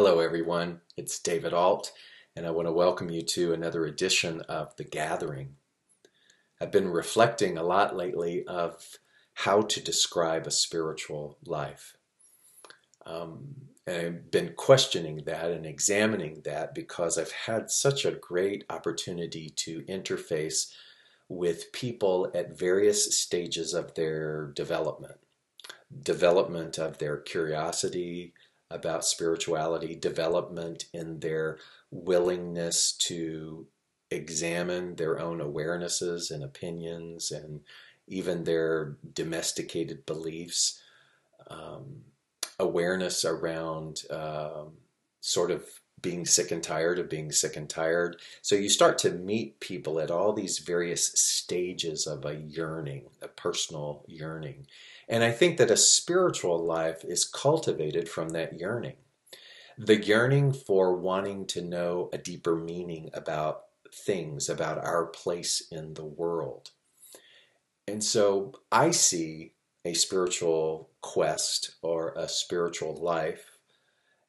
Hello, everyone. It's David Ault, and I want to welcome you to another edition of The Gathering. I've been reflecting a lot lately of how to describe a spiritual life. And I've been questioning that and examining that because I've had such a great opportunity to interface with people at various stages of their development of their curiosity about spirituality, development in their willingness to examine their own awarenesses and opinions and even their domesticated beliefs, awareness around sort of being sick and tired of being sick and tired. So you start to meet people at all these various stages of a yearning, a personal yearning. And I think that a spiritual life is cultivated from that yearning. The yearning for wanting to know a deeper meaning about things, about our place in the world. And so I see a spiritual quest or a spiritual life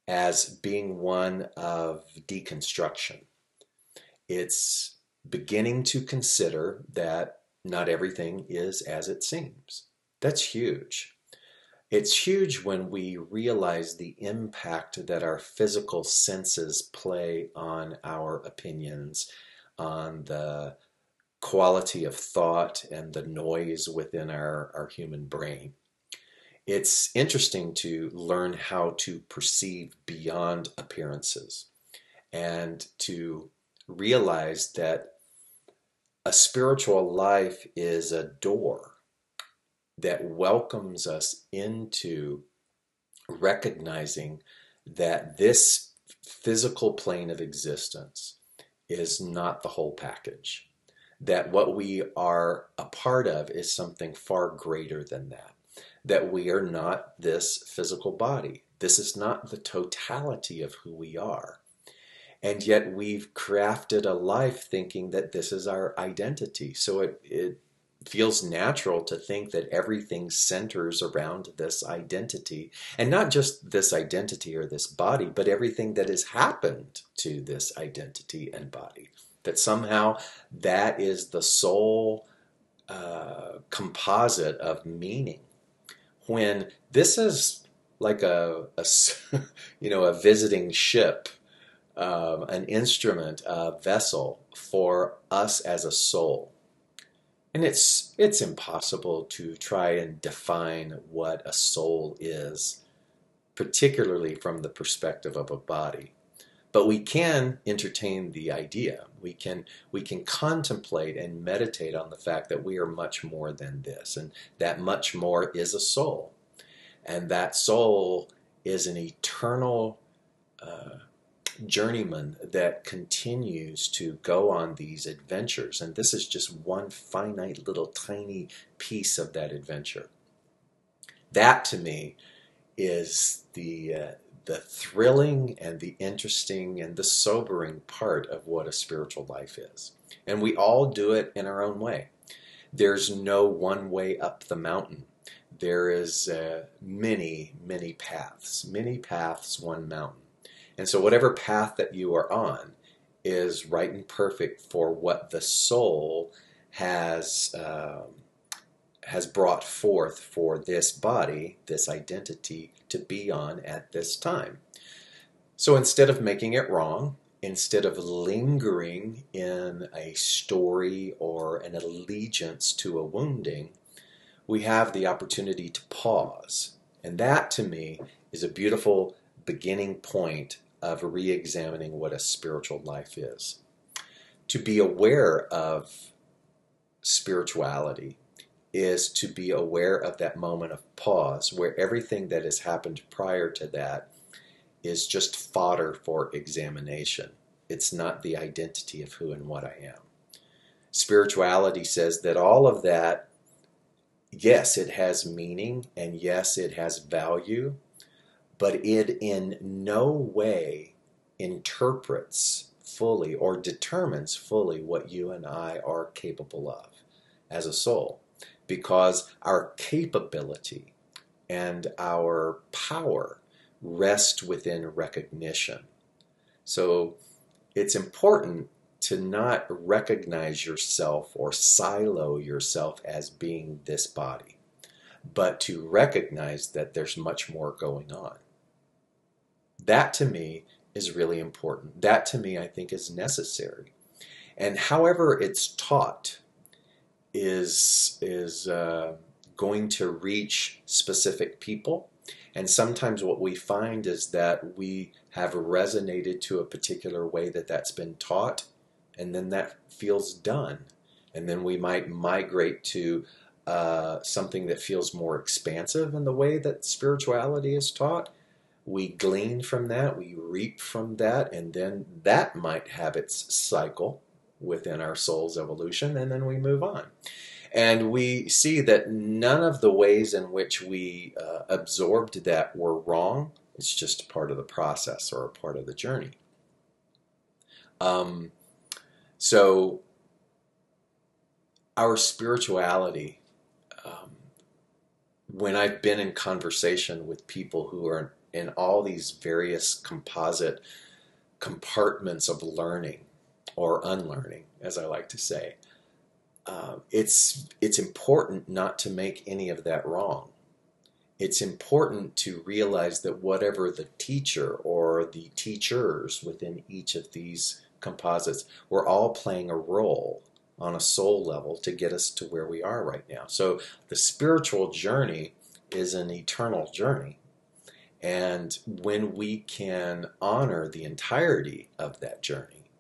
as being one of deconstruction. It's beginning to consider that not everything is as it seems. That's huge. It's huge when we realize the impact that our physical senses play on our opinions, on the quality of thought and the noise within our human brain. It's interesting to learn how to perceive beyond appearances and to realize that a spiritual life is a door that welcomes us into recognizing that this physical plane of existence is not the whole package, that what we are a part of is something far greater than that we are not this physical body. This is not the totality of who we are. And yet we've crafted a life thinking that this is our identity. So it feels natural to think that everything centers around this identity. And not just this identity or this body, but everything that has happened to this identity and body. That somehow that is the sole composite of meaning. When this is like a visiting ship, an instrument, a vessel for us as a soul. And it's impossible to try and define what a soul is, particularly from the perspective of a body. But we can entertain the idea. We can contemplate and meditate on the fact that we are much more than this, and that much more is a soul. And that soul is an eternal journeyman that continues to go on these adventures. And this is just one finite little tiny piece of that adventure. That to me is the thrilling and the interesting and the sobering part of what a spiritual life is. And we all do it in our own way. There's no one way up the mountain. There is many paths, one mountain. And so whatever path that you are on is right and perfect for what the soul has brought forth for this body, this identity, to be on at this time. So instead of making it wrong, instead of lingering in a story or an allegiance to a wounding, we have the opportunity to pause. And that, to me, is a beautiful beginning point of re-examining what a spiritual life is. To be aware of spirituality is to be aware of that moment of pause where everything that has happened prior to that is just fodder for examination. It's not the identity of who and what I am. Spirituality says that all of that, yes, it has meaning and yes, it has value, but it in no way interprets fully or determines fully what you and I are capable of as a soul. Because our capability and our power rest within recognition. So it's important to not recognize yourself or silo yourself as being this body, but to recognize that there's much more going on. That to me is really important. That to me I think is necessary. And however it's taught is going to reach specific people. And sometimes what we find is that we have resonated to a particular way that that's been taught, and then that feels done. And then we might migrate to something that feels more expansive in the way that spirituality is taught. We glean from that, we reap from that, and then that might have its cycle within our soul's evolution, and then we move on. And we see that none of the ways in which we absorbed that were wrong. It's just a part of the process or a part of the journey. So our spirituality, when I've been in conversation with people who are in all these various composite compartments of learning or unlearning, as I like to say, it's important not to make any of that wrong. It's important to realize that whatever the teacher or the teachers within each of these composites, we're all playing a role on a soul level to get us to where we are right now. So the spiritual journey is an eternal journey. And when we can honor the entirety of that journey,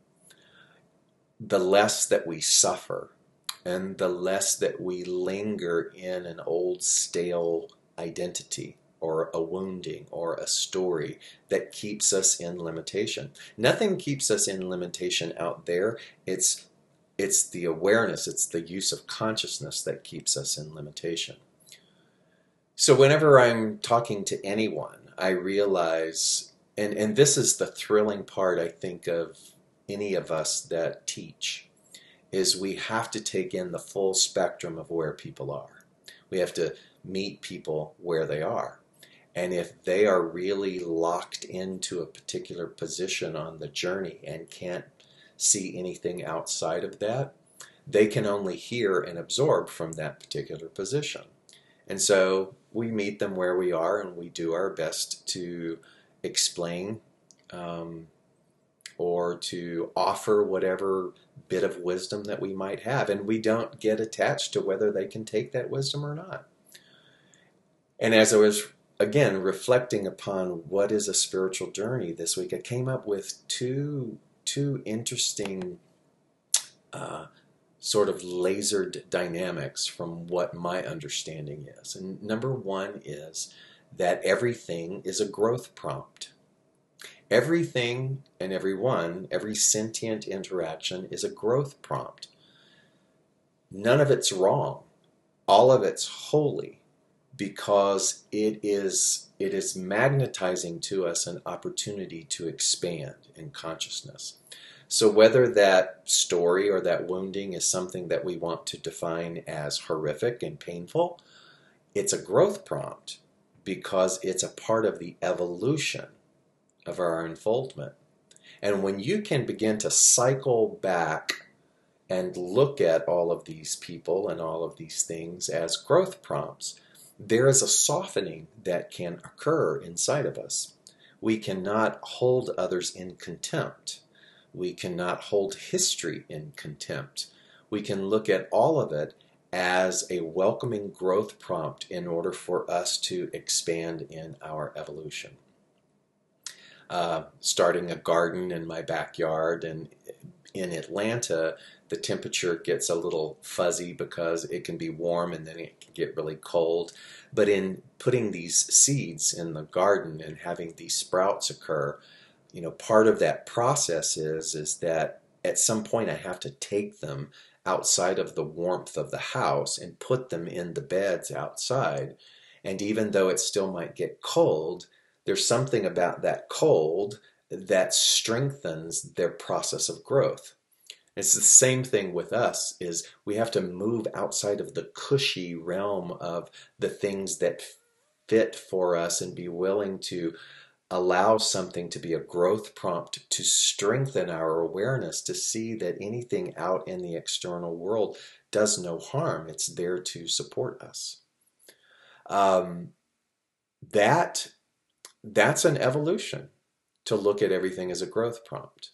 the less that we suffer and the less that we linger in an old stale identity or a wounding or a story that keeps us in limitation. Nothing keeps us in limitation out there. It's the awareness, it's the use of consciousness that keeps us in limitation. So whenever I'm talking to anyone, I realize, and this is the thrilling part, I think, of any of us that teach, is we have to take in the full spectrum of where people are. We have to meet people where they are. And if they are really locked into a particular position on the journey and can't see anything outside of that, they can only hear and absorb from that particular position. And so we meet them where we are, and we do our best to explain or to offer whatever bit of wisdom that we might have. And we don't get attached to whether they can take that wisdom or not. And as I was, again, reflecting upon what is a spiritual journey this week, I came up with two interesting sort of lasered dynamics from what my understanding is. And number one is that everything is a growth prompt. Everything and everyone, every sentient interaction is a growth prompt. None of it's wrong. All of it's holy, because it is magnetizing to us an opportunity to expand in consciousness. So whether that story or that wounding is something that we want to define as horrific and painful, it's a growth prompt because it's a part of the evolution of our unfoldment. And when you can begin to cycle back and look at all of these people and all of these things as growth prompts, there is a softening that can occur inside of us. We cannot hold others in contempt. We cannot hold history in contempt. We can look at all of it as a welcoming growth prompt in order for us to expand in our evolution. Starting a garden in my backyard, and in Atlanta, the temperature gets a little fuzzy because it can be warm and then it can get really cold. But in putting these seeds in the garden and having these sprouts occur, part of that process is that at some point I have to take them outside of the warmth of the house and put them in the beds outside. And even though it still might get cold, there's something about that cold that strengthens their process of growth. It's the same thing with us, is we have to move outside of the cushy realm of the things that fit for us and be willing to allow something to be a growth prompt to strengthen our awareness to see that anything out in the external world does no harm. It's there to support us. Um, that that's an evolution, to look at everything as a growth prompt,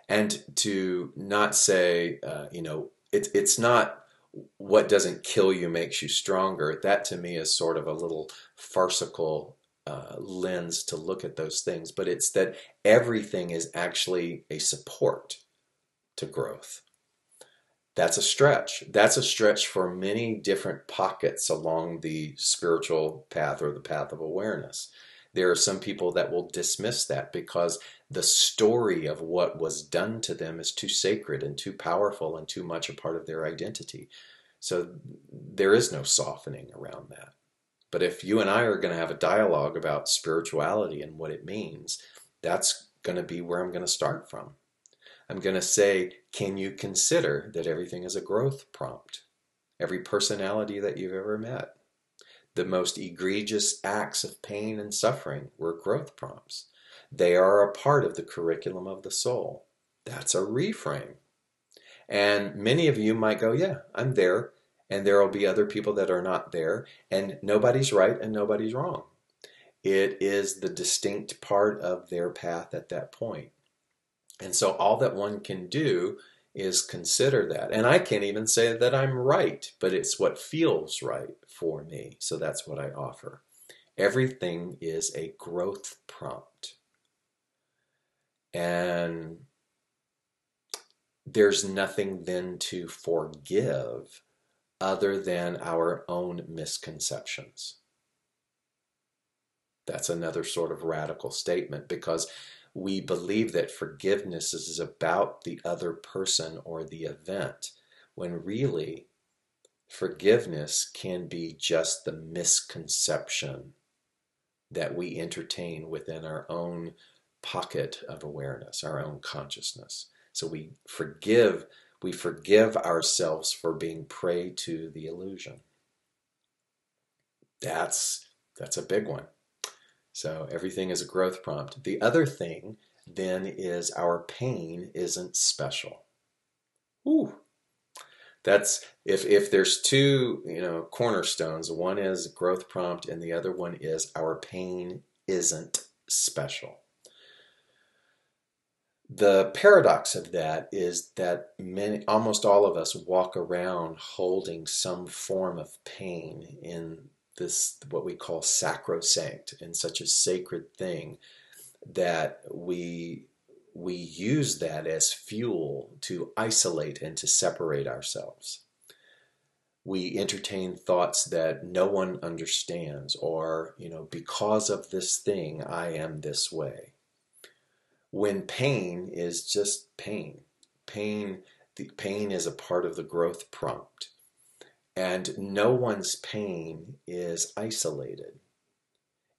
and to not say, it's not what doesn't kill you makes you stronger. That to me is sort of a little farcical lens to look at those things, but it's that everything is actually a support to growth. That's a stretch. That's a stretch for many different pockets along the spiritual path or the path of awareness. There are some people that will dismiss that because the story of what was done to them is too sacred and too powerful and too much a part of their identity. So there is no softening around that. But if you and I are going to have a dialogue about spirituality and what it means, that's going to be where I'm going to start from. I'm going to say, can you consider that everything is a growth prompt? Every personality that you've ever met, the most egregious acts of pain and suffering were growth prompts. They are a part of the curriculum of the soul. That's a reframe. And many of you might go, yeah, I'm there. And there will be other people that are not there. And nobody's right and nobody's wrong. It is the distinct part of their path at that point. And so all that one can do is consider that. And I can't even say that I'm right, but it's what feels right for me. So that's what I offer. Everything is a growth prompt. And there's nothing then to forgive other than our own misconceptions. That's another sort of radical statement, because we believe that forgiveness is about the other person or the event, when really forgiveness can be just the misconception that we entertain within our own pocket of awareness, our own consciousness. So we forgive ourselves for being prey to the illusion. That's a big one. So everything is a growth prompt. The other thing then is our pain isn't special. Ooh. That's if there's two, cornerstones, one is growth prompt and the other one is our pain isn't special. The paradox of that is that almost all of us walk around holding some form of pain in this, what we call sacrosanct, and such a sacred thing that we use that as fuel to isolate and to separate ourselves. We entertain thoughts that no one understands, or, because of this thing, I am this way. When pain is just pain. Pain is a part of the growth prompt. And no one's pain is isolated.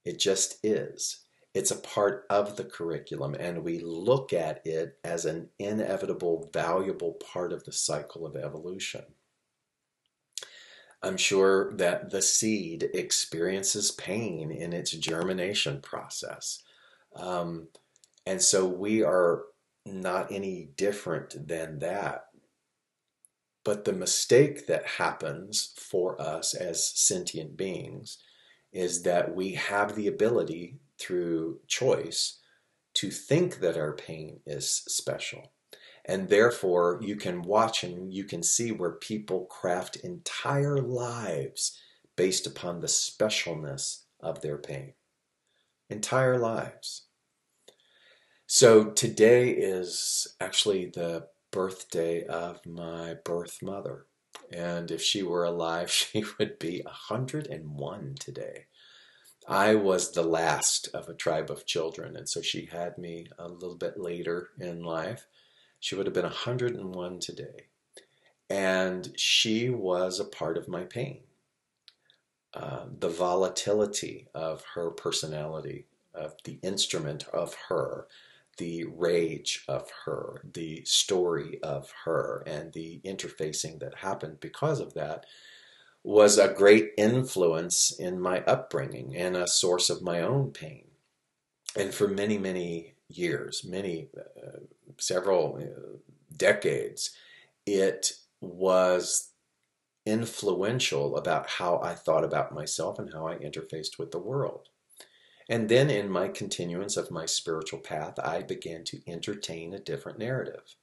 It just is. It's a part of the curriculum, and we look at it as an inevitable, valuable part of the cycle of evolution. I'm sure that the seed experiences pain in its germination process. And so we are not any different than that. But the mistake that happens for us as sentient beings is that we have the ability, through choice, to think that our pain is special. And therefore, you can watch and you can see where people craft entire lives based upon the specialness of their pain. Entire lives. So today is actually the birthday of my birth mother. And if she were alive, she would be 101 today. I was the last of a tribe of children, and so she had me a little bit later in life. She would have been 101 today. And she was a part of my pain. The volatility of her personality, of the instrument of her, the rage of her, the story of her, and the interfacing that happened because of that was a great influence in my upbringing and a source of my own pain. And for many, many years, several decades, it was influential about how I thought about myself and how I interfaced with the world. And then in my continuance of my spiritual path, I began to entertain a different narrative.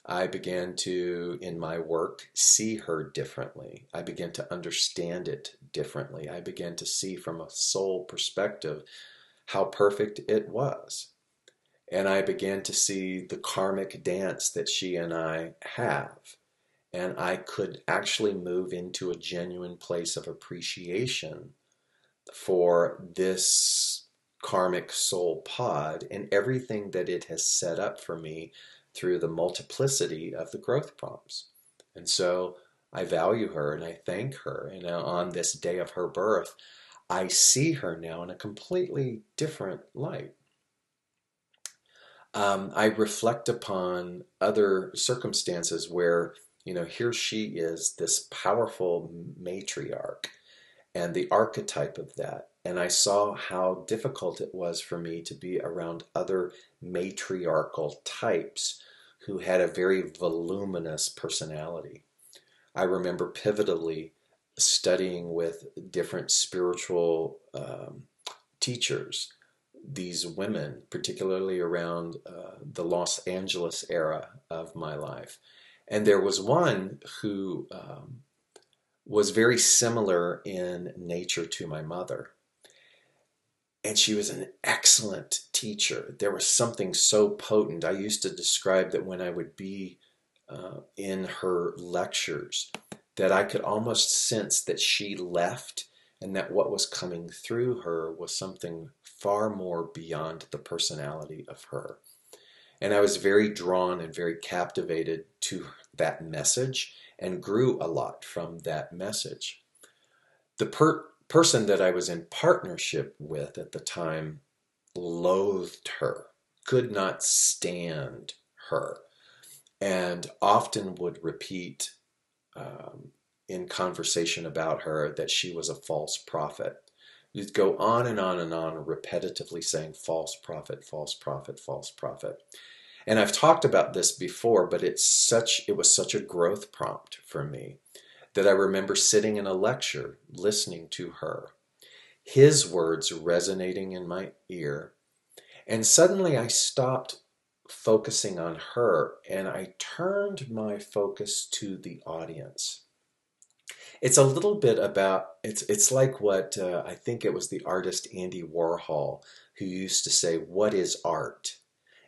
I began to, in my work, see her differently. I began to understand it differently. I began to see from a soul perspective how perfect it was. And I began to see the karmic dance that she and I have. And I could actually move into a genuine place of appreciation for this karmic soul pod and everything that it has set up for me through the multiplicity of the growth prompts. And so I value her and I thank her. And on this day of her birth, I see her now in a completely different light. I reflect upon other circumstances where, here she is, this powerful matriarch, and the archetype of that. And I saw how difficult it was for me to be around other matriarchal types who had a very voluminous personality. I remember pivotally studying with different spiritual teachers, these women, particularly around the Los Angeles era of my life. And there was one who was very similar in nature to my mother. And she was an excellent teacher. There was something so potent. I used to describe that when I would be in her lectures, that I could almost sense that she left and that what was coming through her was something far more beyond the personality of her. And I was very drawn and very captivated to that message and grew a lot from that message. The person that I was in partnership with at the time loathed her, could not stand her, and often would repeat in conversation about her that she was a false prophet. You'd go on and on and on, repetitively saying false prophet, false prophet, false prophet. And I've talked about this before, but it was such a growth prompt for me that I remember sitting in a lecture listening to her, his words resonating in my ear, and suddenly I stopped focusing on her and I turned my focus to the audience. It's a little bit about, it's like what I think it was the artist Andy Warhol who used to say, what is art?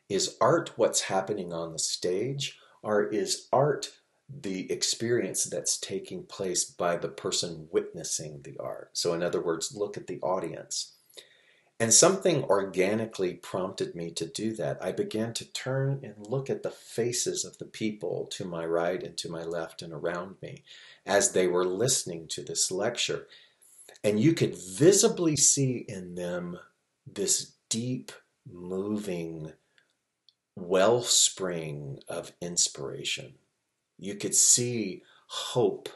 Is art what's happening on the stage, or is art the experience that's taking place by the person witnessing the art? So in other words, look at the audience. And something organically prompted me to do that. I began to turn and look at the faces of the people to my right and to my left and around me as they were listening to this lecture. And you could visibly see in them this deep, moving wellspring of inspiration. You could see hope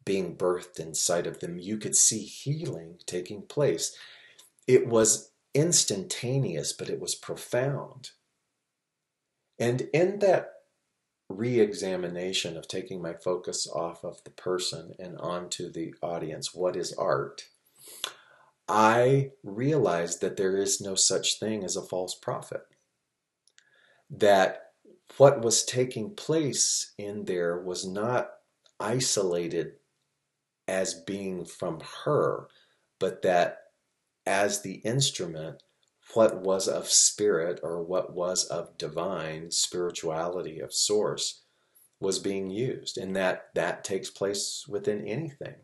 being birthed inside of them. You could see healing taking place. It was instantaneous, but it was profound. And in that re-examination of taking my focus off of the person and onto the audience, what is art? I realized that there is no such thing as a false prophet. That what was taking place in there was not isolated as being from her, but that as the instrument, what was of spirit or what was of divine spirituality of source was being used, and that takes place within anything.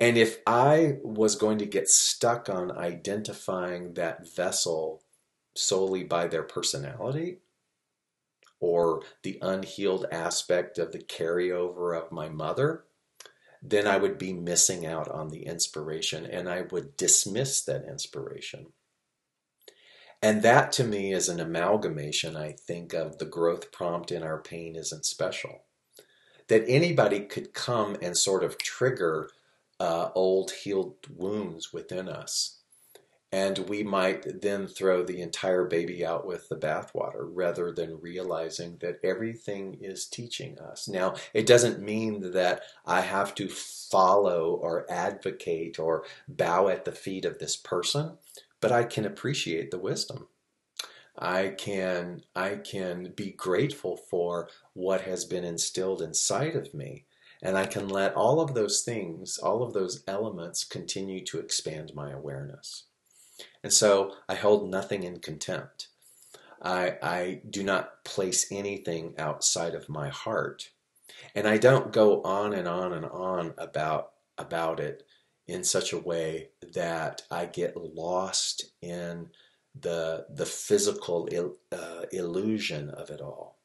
And if I was going to get stuck on identifying that vessel solely by their personality or the unhealed aspect of the carryover of my mother, then I would be missing out on the inspiration and I would dismiss that inspiration. And that to me is an amalgamation, I think, of the growth prompt in Our Pain Isn't Special. That anybody could come and sort of trigger old healed wounds within us. And we might then throw the entire baby out with the bathwater rather than realizing that everything is teaching us. Now, it doesn't mean that I have to follow or advocate or bow at the feet of this person, but I can appreciate the wisdom. I can be grateful for what has been instilled inside of me. And I can let all of those things, all of those elements continue to expand my awareness. And so I hold nothing in contempt. I do not place anything outside of my heart. And I don't go on and on and on about it in such a way that I get lost in the physical illusion of it all.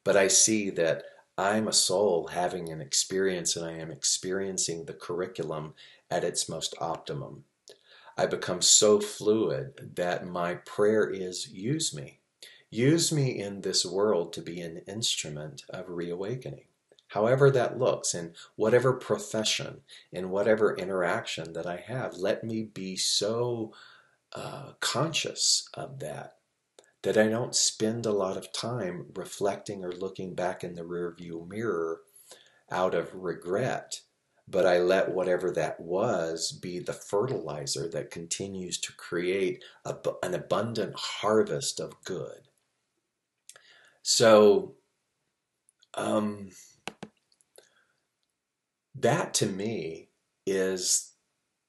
But I see that I'm a soul having an experience, and I am experiencing the curriculum at its most optimum. I become so fluid that my prayer is, use me. Use me in this world to be an instrument of reawakening. However that looks, in whatever profession, in whatever interaction that I have, let me be so conscious of that I don't spend a lot of time reflecting or looking back in the rearview mirror out of regret, but I let whatever that was be the fertilizer that continues to create an abundant harvest of good. So that to me is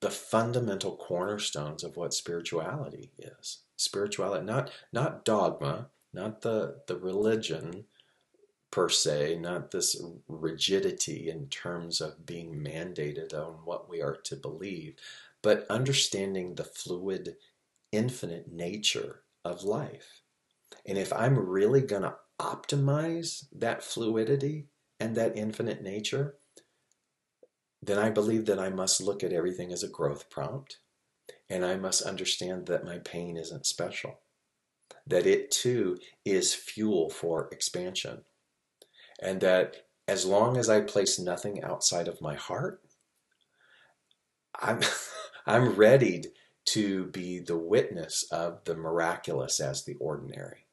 the fundamental cornerstones of what spirituality is. Spirituality, not dogma, not the religion per se, not this rigidity in terms of being mandated on what we are to believe, but understanding the fluid, infinite nature of life. And if I'm really going to optimize that fluidity and that infinite nature, then I believe that I must look at everything as a growth prompt, and I must understand that my pain isn't special, that it too is fuel for expansion, and that as long as I place nothing outside of my heart, I'm, I'm ready to be the witness of the miraculous as the ordinary,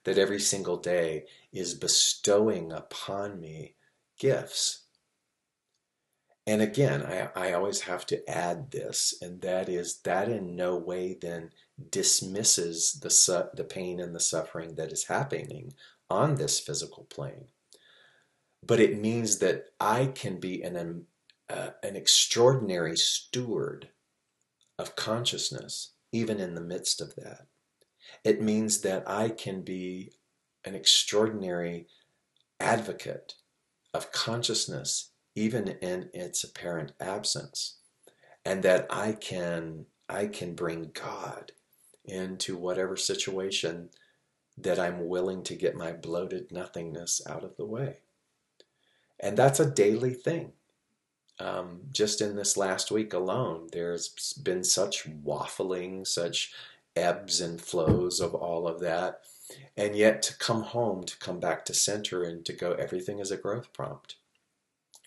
that every single day is bestowing upon me gifts. And again, I always have to add this, and that is that in no way then dismisses the pain and the suffering that is happening on this physical plane. But it means that I can be an extraordinary steward of consciousness, even in the midst of that. It means that I can be an extraordinary advocate of consciousness, even in its apparent absence, and that I can bring God into whatever situation that I'm willing to get my bloated nothingness out of the way. And that's a daily thing. Just in this last week alone, there's been such waffling, such ebbs and flows of all of that. And yet to come home, to come back to center and to go, everything is a growth prompt.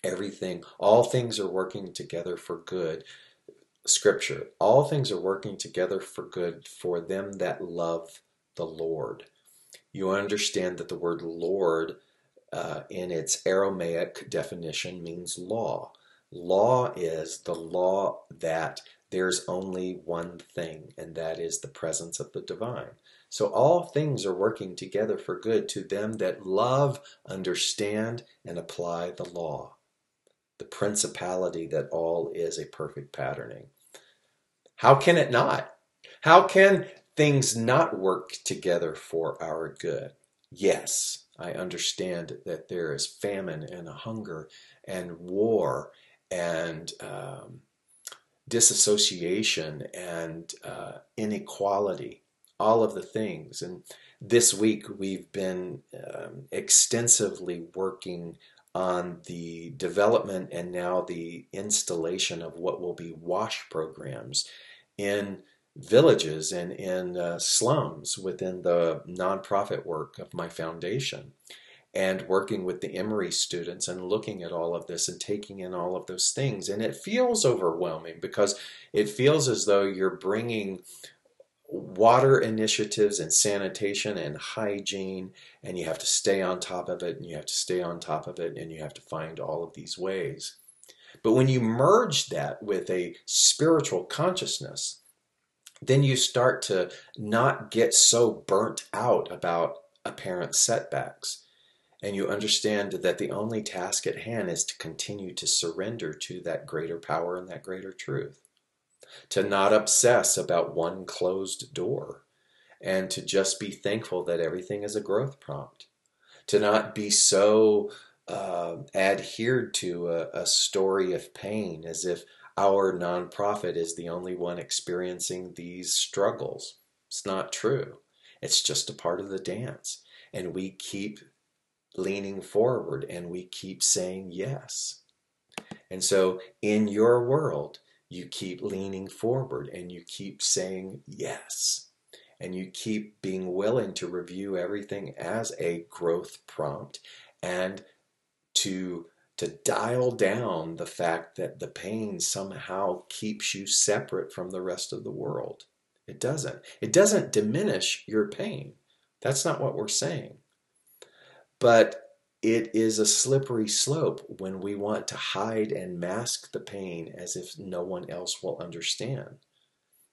Everything, all things are working together for good. Scripture, all things are working together for good for them that love the Lord. You understand that the word Lord in its Aramaic definition means law. Law is the law that there's only one thing, and that is the presence of the divine. So all things are working together for good to them that love, understand, and apply the law. The principality that all is a perfect patterning. How can it not? How can things not work together for our good? Yes, I understand that there is famine and hunger and war and disassociation and inequality, all of the things. And this week we've been extensively working on the development and now the installation of what will be WASH programs in villages and in slums within the nonprofit work of my foundation. and working with the Emory students and looking at all of this and taking in all of those things. And it feels overwhelming because it feels as though you're bringing water initiatives and sanitation and hygiene, and you have to stay on top of it, and you have to stay on top of it, and you have to find all of these ways. But when you merge that with a spiritual consciousness, then you start to not get so burnt out about apparent setbacks. And you understand that the only task at hand is to continue to surrender to that greater power and that greater truth. To not obsess about one closed door, and to just be thankful that everything is a growth prompt. To not be so adhered to a story of pain as if our nonprofit is the only one experiencing these struggles. It's not true. It's just a part of the dance. And we keep leaning forward and we keep saying yes. And so in your world, you keep leaning forward and you keep saying yes. And you keep being willing to review everything as a growth prompt and to dial down the fact that the pain somehow keeps you separate from the rest of the world. It doesn't. It doesn't diminish your pain. That's not what we're saying. But it is a slippery slope when we want to hide and mask the pain as if no one else will understand,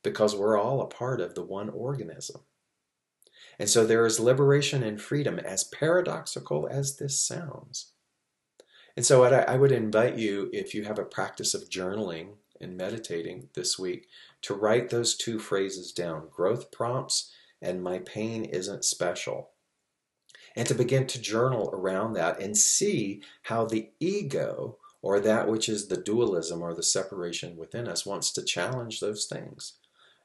because we're all a part of the one organism. And so there is liberation and freedom, as paradoxical as this sounds. And so I would invite you, if you have a practice of journaling and meditating this week, to write those two phrases down: growth prompts and my pain isn't special. And to begin to journal around that and see how the ego, or that which is the dualism or the separation within us, wants to challenge those things.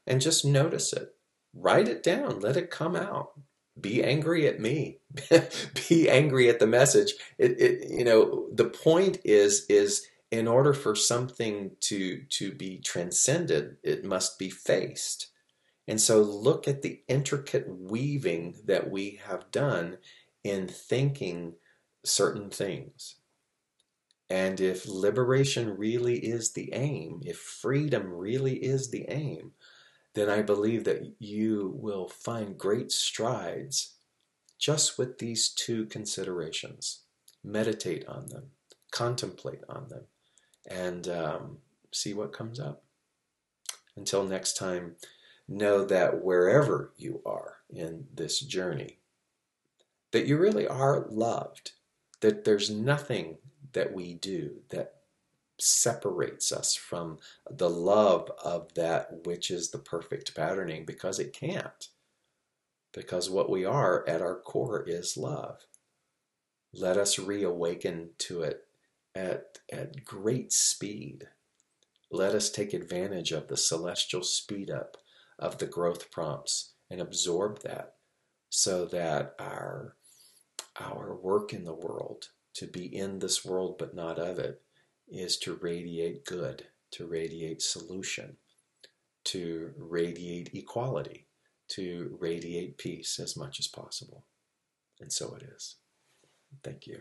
And just notice it. Write it down. Let it come out. Be angry at me. Be angry at the message. The point is in order for something to be transcended, it must be faced. And so look at the intricate weaving that we have done in thinking certain things. And if liberation really is the aim, if freedom really is the aim, then I believe that you will find great strides just with these two considerations. Meditate on them, contemplate on them, and see what comes up. Until next time, know that wherever you are in this journey, that you really are loved, that there's nothing that we do that separates us from the love of that which is the perfect patterning, because it can't. Because what we are at our core is love. Let us reawaken to it at great speed. Let us take advantage of the celestial speed up of the growth prompts and absorb that, so that our work in the world, to be in this world but not of it, is to radiate good, to radiate solution, to radiate equality, to radiate peace as much as possible. And so it is. Thank you.